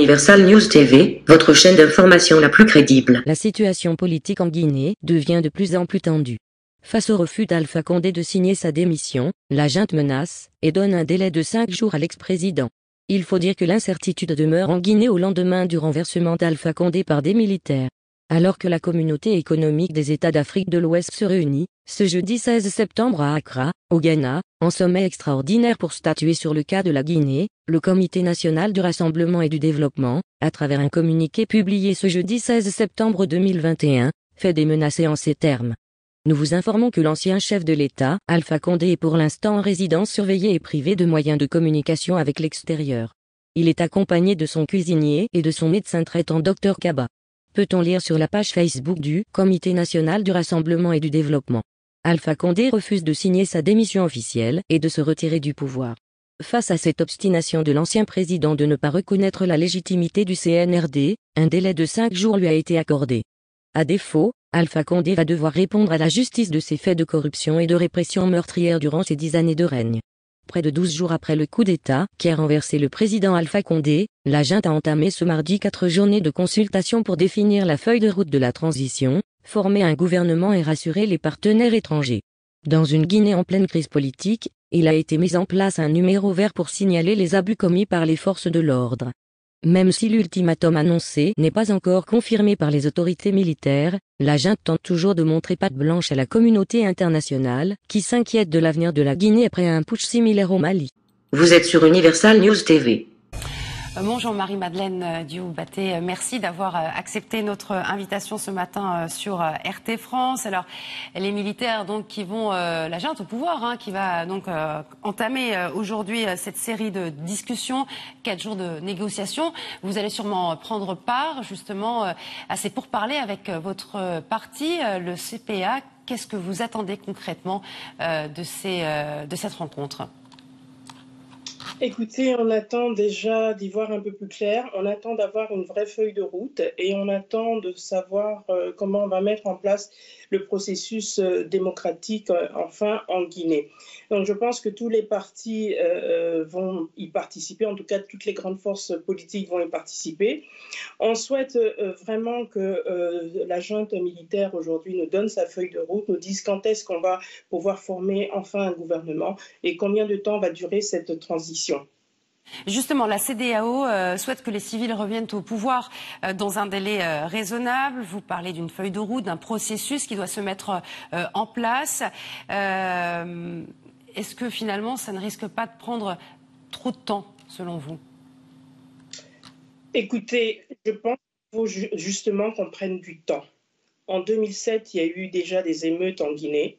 Universal News TV, votre chaîne d'information la plus crédible. La situation politique en Guinée devient de plus en plus tendue. Face au refus d'Alpha Condé de signer sa démission, la junte menace et donne un délai de 5 jours à l'ex-président. Il faut dire que l'incertitude demeure en Guinée au lendemain du renversement d'Alpha Condé par des militaires. Alors que la communauté économique des États d'Afrique de l'Ouest se réunit, ce jeudi 16 septembre à Accra, au Ghana, en sommet extraordinaire pour statuer sur le cas de la Guinée, le Comité national du rassemblement et du développement, à travers un communiqué publié ce jeudi 16 septembre 2021, fait des menaces en ces termes. Nous vous informons que l'ancien chef de l'État, Alpha Condé, est pour l'instant en résidence surveillée et privé de moyens de communication avec l'extérieur. Il est accompagné de son cuisinier et de son médecin traitant Dr Kaba. Peut-on lire sur la page Facebook du Comité national du rassemblement et du développement. Alpha Condé refuse de signer sa démission officielle et de se retirer du pouvoir. Face à cette obstination de l'ancien président de ne pas reconnaître la légitimité du CNRD, un délai de 5 jours lui a été accordé. À défaut, Alpha Condé va devoir répondre à la justice de ses faits de corruption et de répression meurtrière durant ses 10 années de règne. Près de 12 jours après le coup d'État qui a renversé le président Alpha Condé, la junte a entamé ce mardi 4 journées de consultation pour définir la feuille de route de la transition, former un gouvernement et rassurer les partenaires étrangers. Dans une Guinée en pleine crise politique, il a été mis en place un numéro vert pour signaler les abus commis par les forces de l'ordre. Même si l'ultimatum annoncé n'est pas encore confirmé par les autorités militaires, la junte tente toujours de montrer patte blanche à la communauté internationale, qui s'inquiète de l'avenir de la Guinée après un putsch similaire au Mali. Vous êtes sur Universal News TV. Bonjour Marie-Madeleine Diouf-Batté, merci d'avoir accepté notre invitation ce matin sur RT France. Alors les militaires donc qui vont, la junte au pouvoir, qui va donc entamer aujourd'hui cette série de discussions, 4 jours de négociations. Vous allez sûrement prendre part justement à ces pourparlers avec votre parti, le CPA. Qu'est-ce que vous attendez concrètement de cette rencontre ? Écoutez, on attend déjà d'y voir un peu plus clair, on attend d'avoir une vraie feuille de route et on attend de savoir comment on va mettre en place le processus démocratique enfin en Guinée. Donc je pense que tous les partis vont y participer, en tout cas toutes les grandes forces politiques vont y participer. On souhaite vraiment que la junte militaire aujourd'hui nous donne sa feuille de route, nous dise quand est-ce qu'on va pouvoir former enfin un gouvernement et combien de temps va durer cette transition. Justement, la CEDEAO souhaite que les civils reviennent au pouvoir dans un délai raisonnable. Vous parlez d'une feuille de route, d'un processus qui doit se mettre en place. Est-ce que finalement, ça ne risque pas de prendre trop de temps, selon vous ? Écoutez, je pense qu'il faut justement qu'on prenne du temps. En 2007, il y a eu déjà des émeutes en Guinée.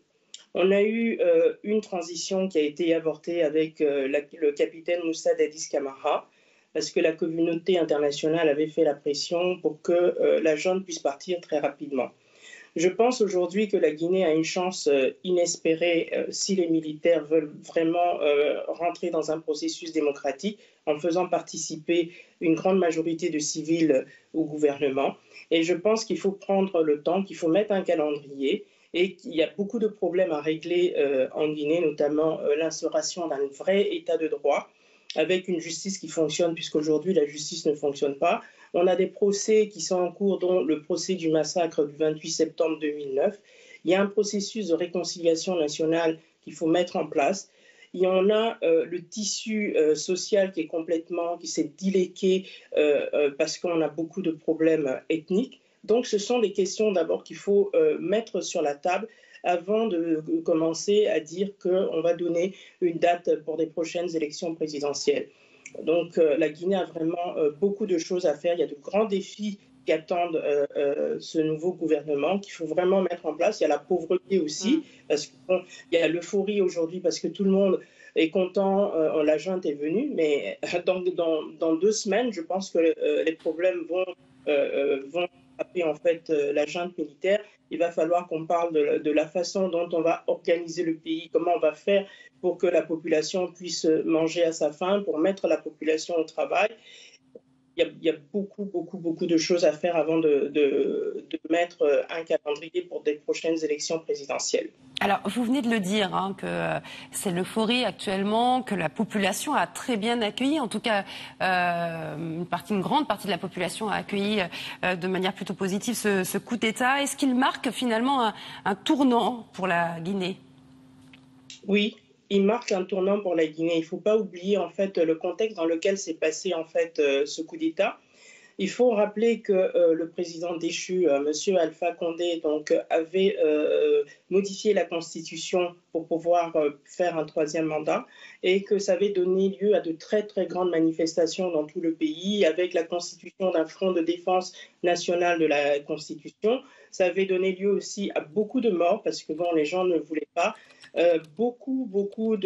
On a eu une transition qui a été avortée avec le capitaine Moussa Dadis Camara, parce que la communauté internationale avait fait la pression pour que la junte puisse partir très rapidement. Je pense aujourd'hui que la Guinée a une chance inespérée si les militaires veulent vraiment rentrer dans un processus démocratique en faisant participer une grande majorité de civils au gouvernement. Et je pense qu'il faut prendre le temps, qu'il faut mettre un calendrier et qu'il y a beaucoup de problèmes à régler en Guinée, notamment l'instauration d'un vrai état de droit avec une justice qui fonctionne, puisqu'aujourd'hui la justice ne fonctionne pas. On a des procès qui sont en cours, dont le procès du massacre du 28 septembre 2009. Il y a un processus de réconciliation nationale qu'il faut mettre en place. Il y en a le tissu social qui s'est dilégué parce qu'on a beaucoup de problèmes ethniques. Donc ce sont des questions d'abord qu'il faut mettre sur la table avant de commencer à dire qu'on va donner une date pour des prochaines élections présidentielles. Donc la Guinée a vraiment beaucoup de choses à faire. Il y a de grands défis qui attendent ce nouveau gouvernement qu'il faut vraiment mettre en place. Il y a la pauvreté aussi, parce qu'il y a l'euphorie aujourd'hui parce que tout le monde est content, la junte est venue, mais dans 2 semaines, je pense que les problèmes vont frapper en fait la junte militaire. Il va falloir qu'on parle de la façon dont on va organiser le pays, comment on va faire pour que la population puisse manger à sa faim, pour mettre la population au travail. il y a beaucoup de choses à faire avant de mettre un calendrier pour des prochaines élections présidentielles. Alors, vous venez de le dire, hein, que c'est l'euphorie actuellement, que la population a très bien accueilli. En tout cas, une grande partie de la population a accueilli de manière plutôt positive ce coup d'État. Est-ce qu'il marque finalement un tournant pour la Guinée ? Oui, il marque un tournant pour la Guinée. Il ne faut pas oublier en fait le contexte dans lequel s'est passé en fait ce coup d'État. Il faut rappeler que le président déchu, M. Alpha Condé, donc, avait modifié la Constitution pour pouvoir faire un troisième mandat et que ça avait donné lieu à de très grandes manifestations dans tout le pays avec la constitution d'un front de défense nationale de la Constitution. Ça avait donné lieu aussi à beaucoup de morts parce que bon, les gens ne voulaient pas. Beaucoup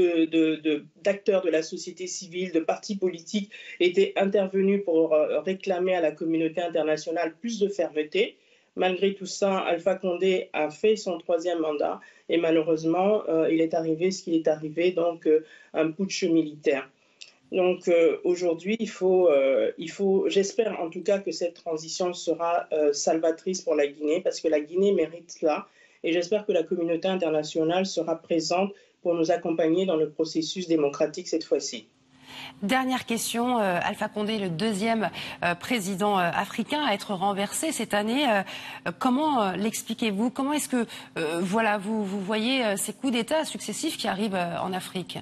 d'acteurs de la société civile, de partis politiques étaient intervenus pour réclamer à la communauté internationale plus de fermeté. Malgré tout ça, Alpha Condé a fait son troisième mandat et malheureusement, il est arrivé ce qui est arrivé, donc un putsch militaire. Donc aujourd'hui, j'espère en tout cas que cette transition sera salvatrice pour la Guinée parce que la Guinée mérite cela. Et j'espère que la communauté internationale sera présente pour nous accompagner dans le processus démocratique cette fois-ci. Dernière question, Alpha Condé est le deuxième président africain à être renversé cette année. Comment l'expliquez-vous? Comment est-ce que vous voyez ces coups d'État successifs qui arrivent en Afrique?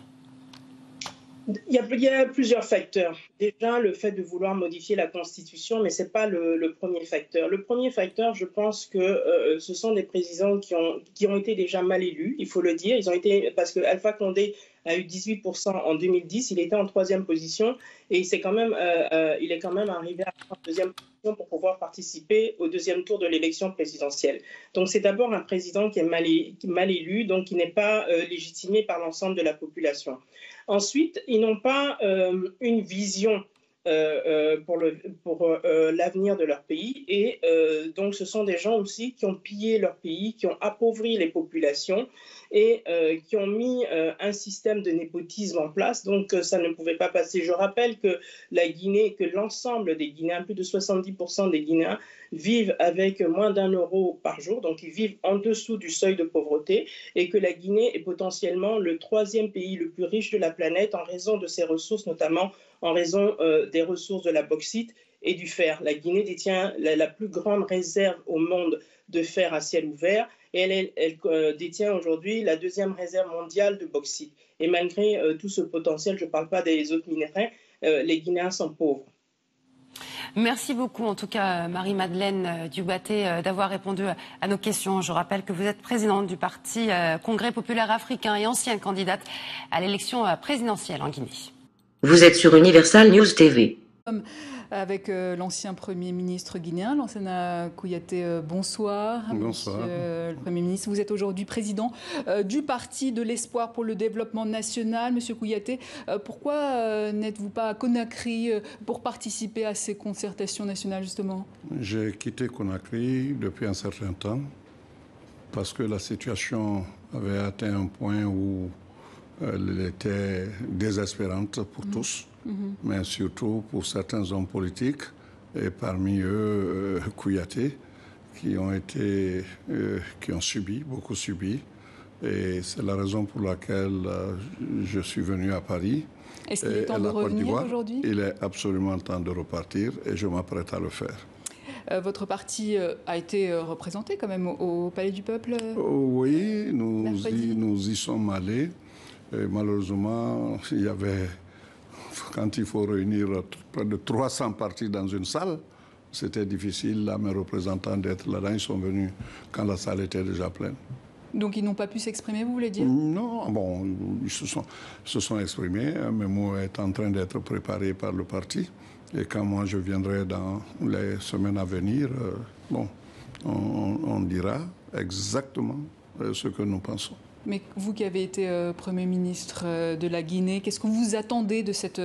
Il y a plusieurs facteurs. Déjà, le fait de vouloir modifier la Constitution, mais ce n'est pas le premier facteur. Le premier facteur, je pense que ce sont des présidents qui ont été déjà mal élus, il faut le dire. Ils ont été, parce que Alpha Condé a eu 18% en 2010, il était en troisième position et il est quand même arrivé à la deuxième position pour pouvoir participer au deuxième tour de l'élection présidentielle. Donc c'est d'abord un président qui est mal élu, donc qui n'est pas légitimé par l'ensemble de la population. Ensuite, ils n'ont pas une vision pour l'avenir de leur pays et donc ce sont des gens aussi qui ont pillé leur pays, qui ont appauvri les populations et qui ont mis un système de népotisme en place, donc ça ne pouvait pas passer. Je rappelle que la Guinée, que l'ensemble des Guinéens, plus de 70% des Guinéens vivent avec moins d'1 € par jour, donc ils vivent en dessous du seuil de pauvreté et que la Guinée est potentiellement le troisième pays le plus riche de la planète en raison de ses ressources, notamment en raison des ressources de la bauxite et du fer. La Guinée détient la plus grande réserve au monde de fer à ciel ouvert et elle détient aujourd'hui la deuxième réserve mondiale de bauxite. Et malgré tout ce potentiel, je ne parle pas des autres minéraux, les Guinéens sont pauvres. Merci beaucoup, en tout cas, Marie-Madeleine Dioubaté, d'avoir répondu à nos questions. Je rappelle que vous êtes présidente du Parti Congrès populaire africain et ancienne candidate à l'élection présidentielle en Guinée. Vous êtes sur Universal News TV. Avec l'ancien Premier ministre guinéen, Lansana Kouyaté, bonsoir. Bonsoir. Monsieur le Premier ministre, vous êtes aujourd'hui président du Parti de l'Espoir pour le développement national. Monsieur Kouyaté, pourquoi n'êtes-vous pas à Conakry pour participer à ces concertations nationales, justement? J'ai quitté Conakry depuis un certain temps parce que la situation avait atteint un point où elle était désespérante pour tous. Mais surtout pour certains hommes politiques, et parmi eux Kouyaté, qui ont beaucoup subi. Et c'est la raison pour laquelle je suis venu à Paris. Est-ce qu'il est temps de revenir aujourd'hui? Il est absolument temps de repartir et je m'apprête à le faire. Votre parti a été représenté quand même au Palais du Peuple? Oui, nous y sommes allés. Et malheureusement, il y avait... Quand il faut réunir près de 300 partis dans une salle, c'était difficile à mes représentants d'être là-dedans. Ils sont venus quand la salle était déjà pleine. Donc ils n'ont pas pu s'exprimer, vous voulez dire? Non, bon, ils se sont exprimés. Un mémo est en train d'être préparé par le parti. Et quand moi je viendrai dans les semaines à venir, on dira exactement ce que nous pensons. Mais vous qui avez été Premier ministre de la Guinée, qu'est-ce que vous attendez de cette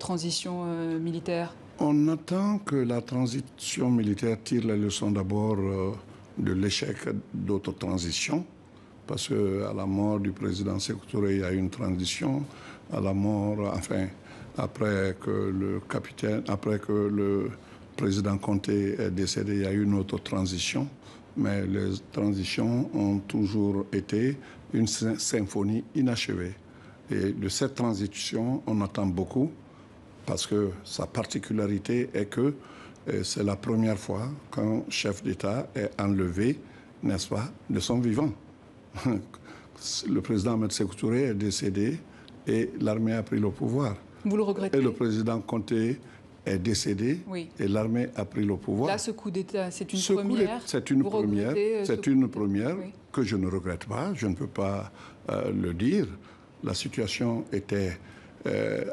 transition militaire? On attend que la transition militaire tire la leçon d'abord de l'échec d'autres transitions, parce qu'à la mort du président Sékou Touré, il y a eu une transition. À la mort, après que le président Conté est décédé, il y a eu une autre transition, mais les transitions ont toujours été une symphonie inachevée. Et de cette transition, on attend beaucoup, parce que sa particularité est que c'est la première fois qu'un chef d'État est enlevé, n'est-ce pas, de son vivant. Le président Ahmed Sékou Touré est décédé et l'armée a pris le pouvoir. Vous le regrettez? Et le président Conté est décédé, oui, et l'armée a pris le pouvoir. Là, ce coup d'État, c'est une première. C'est une première, oui, que je ne regrette pas, je ne peux pas le dire. La situation était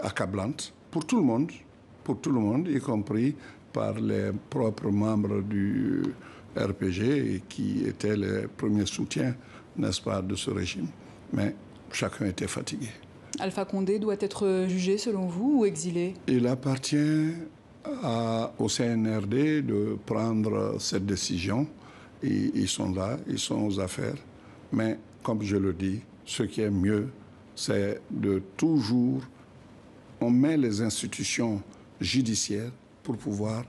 accablante pour tout le monde, y compris par les propres membres du RPG qui étaient les premiers soutiens, n'est-ce pas, de ce régime. Mais chacun était fatigué. Alpha Condé doit être jugé selon vous ou exilé? Il appartient au CNRD de prendre cette décision. Ils sont là, ils sont aux affaires. Mais comme je le dis, ce qui est mieux, c'est de toujours... On met les institutions judiciaires pour pouvoir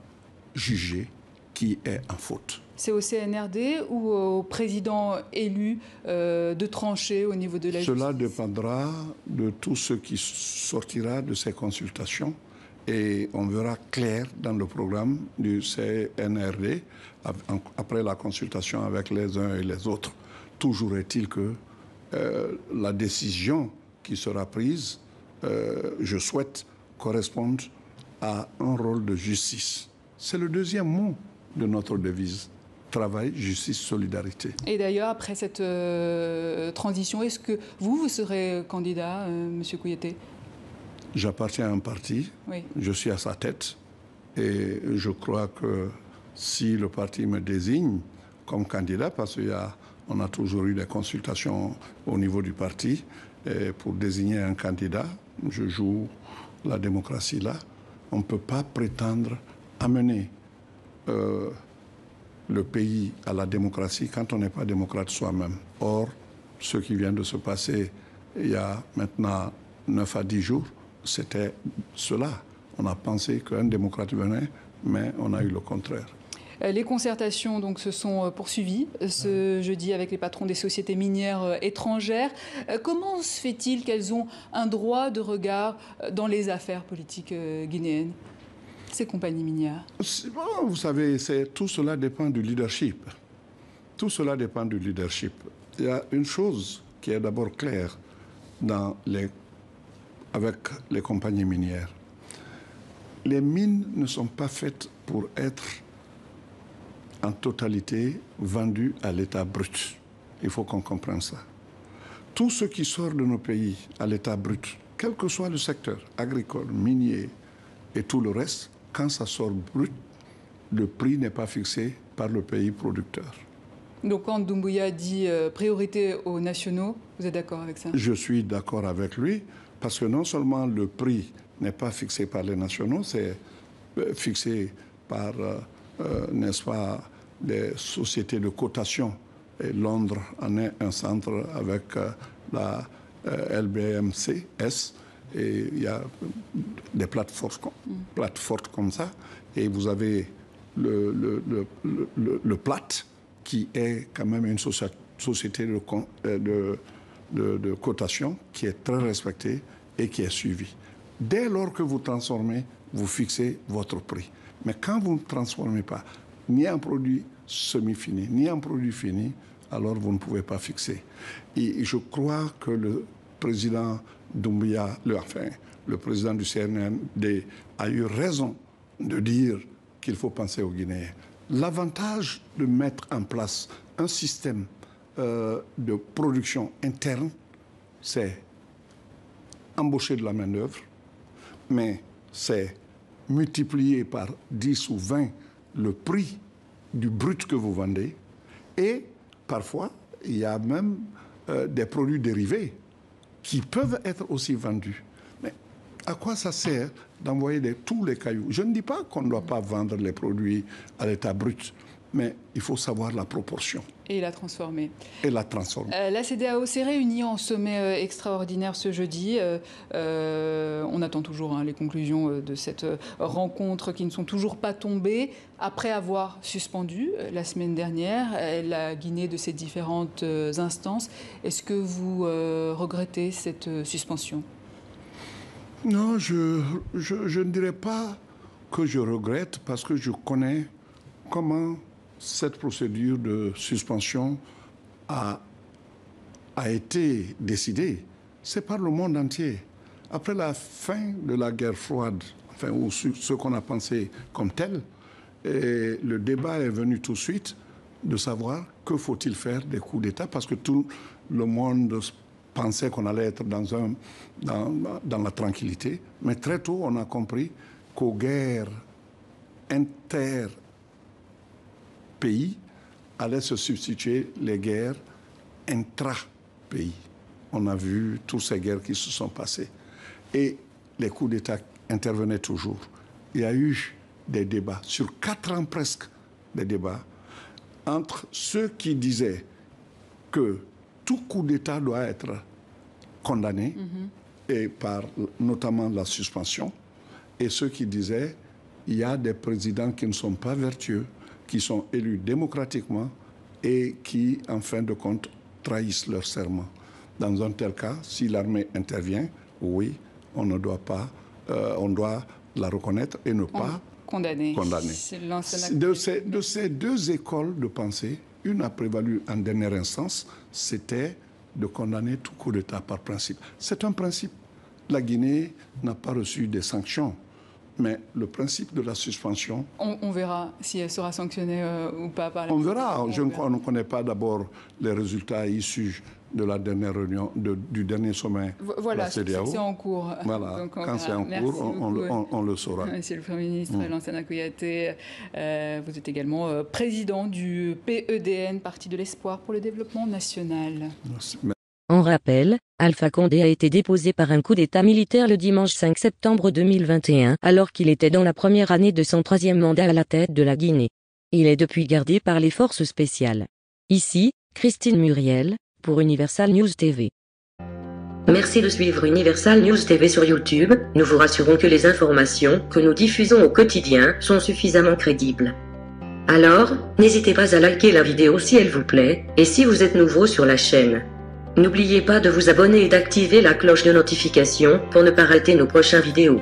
juger qui est en faute. C'est au CNRD ou au président élu de trancher au niveau de la justice? Cela dépendra de tout ce qui sortira de ces consultations et on verra clair dans le programme du CNRD après la consultation avec les uns et les autres. Toujours est-il que la décision qui sera prise, je souhaite, corresponde à un rôle de justice. C'est le deuxième mot de notre devise. Travail, justice, solidarité. Et d'ailleurs, après cette transition, est-ce que vous serez candidat, M. Kouyaté? J'appartiens à un parti, oui, je suis à sa tête, et je crois que si le parti me désigne comme candidat, parce qu'on a toujours eu des consultations au niveau du parti, et pour désigner un candidat, je joue la démocratie là. On ne peut pas prétendre amener le pays à la démocratie quand on n'est pas démocrate soi-même. Or, ce qui vient de se passer il y a maintenant 9 à 10 jours, c'était cela. On a pensé qu'un démocrate venait, mais on a eu le contraire. Les concertations donc, se sont poursuivies ce jeudi avec les patrons des sociétés minières étrangères. Comment se fait-il qu'elles ont un droit de regard dans les affaires politiques guinéennes, ces compagnies minières? Bon, vous savez, tout cela dépend du leadership. Tout cela dépend du leadership. Il y a une chose qui est d'abord claire avec les compagnies minières. Les mines ne sont pas faites pour être en totalité vendues à l'état brut. Il faut qu'on comprenne ça. Tout ce qui sort de nos pays à l'état brut, quel que soit le secteur, agricole, minier et tout le reste, quand ça sort brut, le prix n'est pas fixé par le pays producteur. Donc quand Doumbouya dit priorité aux nationaux, vous êtes d'accord avec ça? Je suis d'accord avec lui, parce que non seulement le prix n'est pas fixé par les nationaux, c'est fixé par, n'est-ce pas, des sociétés de cotation. Et Londres en est un centre avec la LBMCS. Et il y a des plateformes comme ça. Et vous avez le PLAT, qui est quand même une société de cotation qui est très respectée et qui est suivie. Dès lors que vous transformez, vous fixez votre prix. Mais quand vous ne transformez pas, ni un produit semi-fini, ni un produit fini, alors vous ne pouvez pas fixer. Et je crois que le président Doumbouya, le président du CNRD, a eu raison de dire qu'il faut penser aux Guinéens. L'avantage de mettre en place un système de production interne, c'est embaucher de la main-d'œuvre, mais c'est multiplier par 10 ou 20 le prix du brut que vous vendez. Et parfois, il y a même des produits dérivés qui peuvent être aussi vendus. Mais à quoi ça sert d'envoyer tous les cailloux? Je ne dis pas qu'on ne doit pas vendre les produits à l'état brut, mais il faut savoir la proportion. Et la transformer. Et la transformer. La CEDEAO s'est réunie en sommet extraordinaire ce jeudi. On attend toujours les conclusions de cette rencontre qui ne sont toujours pas tombées. Après avoir suspendu la semaine dernière la Guinée de ses différentes instances, est-ce que vous regrettez cette suspension? Non, je ne dirais pas que je regrette parce que je connais comment cette procédure de suspension a été décidée. C'est par le monde entier. Après la fin de la guerre froide, enfin, ou ce qu'on a pensé comme tel, et le débat est venu tout de suite de savoir que faut-il faire des coups d'État parce que tout le monde pensait qu'on allait être dans la tranquillité. Mais très tôt, on a compris qu'aux guerres interpays allaient se substituer les guerres intra-pays. On a vu toutes ces guerres qui se sont passées. Et les coups d'État intervenaient toujours. Il y a eu des débats, sur 4 ans presque, des débats, entre ceux qui disaient que tout coup d'État doit être condamné, et par notamment la suspension, et ceux qui disaient il y a des présidents qui ne sont pas vertueux, qui sont élus démocratiquement et qui, en fin de compte, trahissent leur serment. Dans un tel cas, si l'armée intervient, oui, on ne doit pas, on doit la reconnaître et ne pas condamner. De ces 2 écoles de pensée, une a prévalu en dernière instance, c'était de condamner tout coup d'État par principe. C'est un principe. La Guinée n'a pas reçu des sanctions, mais le principe de la suspension... On verra si elle sera sanctionnée ou pas par la... On verra. On ne connaît pas d'abord les résultats issus de la dernière réunion, du dernier sommet de la CEDEAO. C'est en cours. Voilà, donc quand c'est en cours, on le saura. Monsieur le Premier ministre Lansana Kouyaté, vous êtes également président du PEDN, Parti de l'Espoir pour le Développement National. Merci. En rappel, Alpha Condé a été déposé par un coup d'État militaire le dimanche 5 septembre 2021, alors qu'il était dans la première année de son 3e mandat à la tête de la Guinée. Il est depuis gardé par les forces spéciales. Ici, Christine Muriel, pour Universal News TV. Merci de suivre Universal News TV sur YouTube. Nous vous rassurons que les informations que nous diffusons au quotidien sont suffisamment crédibles. Alors, n'hésitez pas à liker la vidéo si elle vous plaît, et si vous êtes nouveau sur la chaîne. N'oubliez pas de vous abonner et d'activer la cloche de notification pour ne pas rater nos prochaines vidéos.